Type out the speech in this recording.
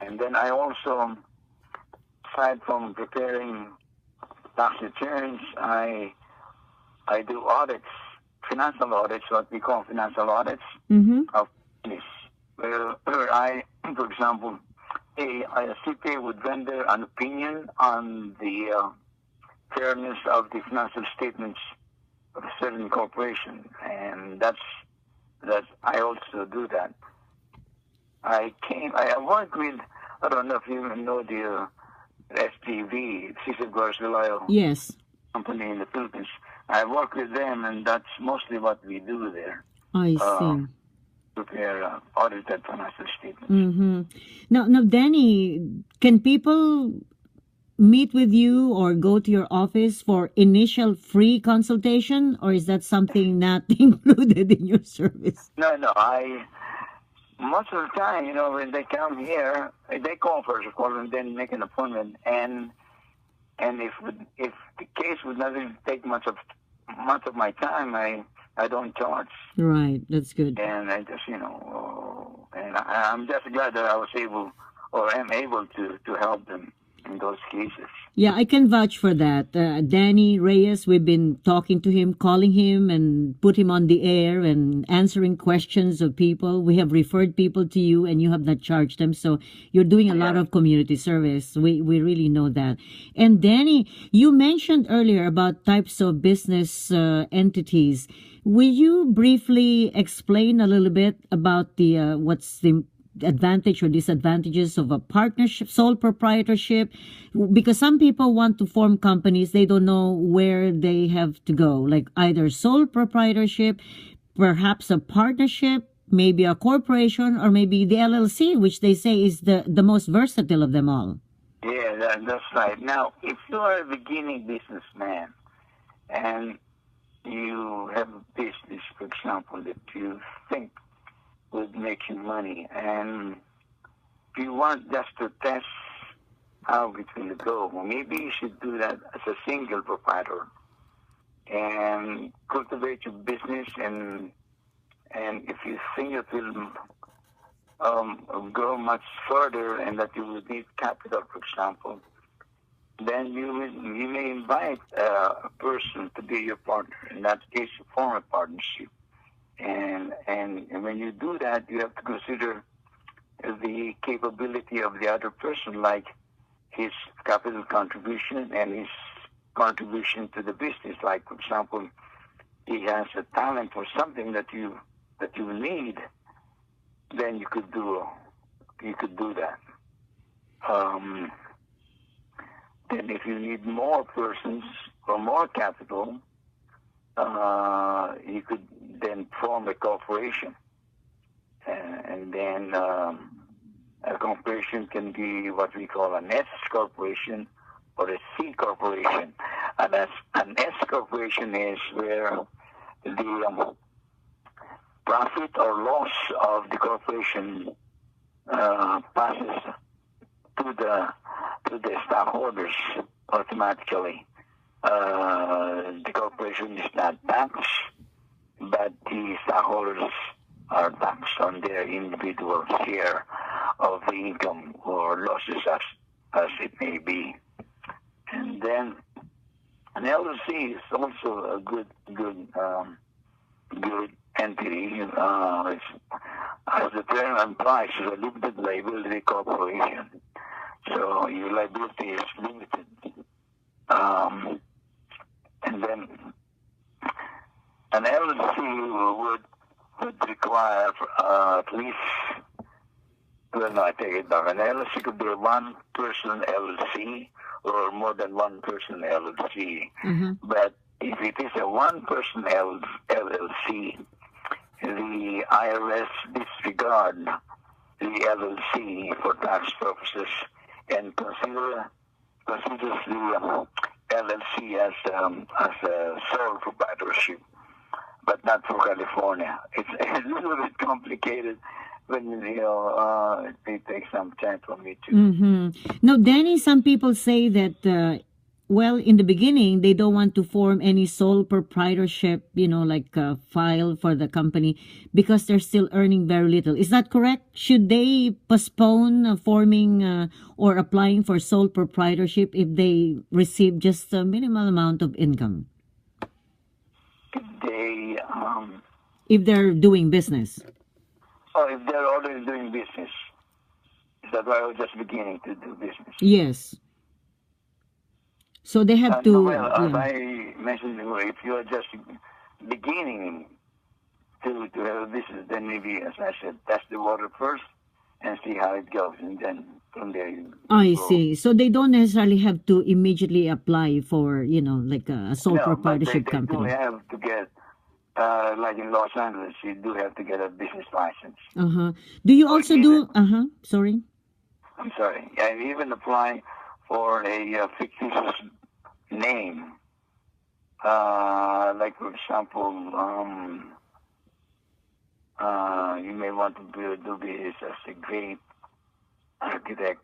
And then I also, aside from preparing tax returns, I do audits, financial audits, what we call financial audits of business, where I, for example, a CPA would render an opinion on the fairness of the financial statements of a certain corporation, and that's I also do that. I work with, I don't know if you know the STV, Cesar Garcilayo Yes. company in the Philippines. I work with them, and that's mostly what we do there. I see. Prepare audited financial statements. Now, Danny, can people meet with you or go to your office for initial free consultation, or is that something not included in your service? No, most of the time, when they come here, they call first, of course, and then make an appointment. And if the case would not really take much of my time, I don't charge. Right, that's good. And I just, and I'm just glad that I was able, or am able to help them in those cases. Yeah, I can vouch for that. Danny Reyes, we've been talking to him, calling him, and put him on the air and answering questions of people. We have referred people to you, and you have not charged them. So you're doing a lot of community service. We really know that. And Danny, you mentioned earlier about types of business entities. Will you briefly explain a little bit about the what's the advantage or disadvantages of a partnership, sole proprietorship? Because some people want to form companies, they don't know where they have to go, like either sole proprietorship, perhaps a partnership, maybe a corporation, or maybe the LLC, which they say is the most versatile of them all. Yeah, that's right. Now, if you are a beginning businessman and you have a business, for example, that you think would make you money, and if you want just to test how it will go, maybe you should do that as a single proprietor and cultivate your business, and if you think it will go much further and that you will need capital, for example, then you may invite a person to be your partner. In that case, you form a partnership. And when you do that, you have to consider the capability of the other person, like his capital contribution and his contribution to the business. Like, for example, he has a talent for something that you need, then you could do that. Then if you need more persons or more capital, you could then form a corporation. And then a corporation can be what we call an S corporation or a C corporation. And an S corporation is where the profit or loss of the corporation passes to the stockholders automatically. The corporation is not taxed, but the stockholders are taxed on their individual share of the income or losses as it may be. And then an LLC is also a good entity. As the term implies, it's a limited liability corporation. So your liability is limited. And then an LLC would require at least, well, no, I take it back. An LLC could be a one-person LLC or more than one-person LLC. But if it is a one-person LLC, the IRS disregard the LLC for tax purposes and considers the LLC as a sole proprietorship, but not for California. It's a little bit complicated when it takes some time for me to. Now, Danny, some people say that Well, in the beginning, they don't want to form any sole proprietorship, like file for the company because they're still earning very little. Is that correct? Should they postpone forming or applying for sole proprietorship if they receive just a minimal amount of income? They, If they're doing business? if they're already doing business, is that why we're just beginning to do business? Yes. So they have to, Well, as yeah. I mentioned before, if you are just beginning to have a business, then maybe, as I said, test the water first and see how it goes, and then from there you I go. see. So they don't necessarily have to immediately apply for, like a sole No, but proprietorship they do company. have to get, like in Los Angeles, you do have to get a business license. Uh-huh. Do you Or also even- do, sorry? I'm sorry, and even apply for a fictitious name. Like, for example, you may want to do this as a great architect.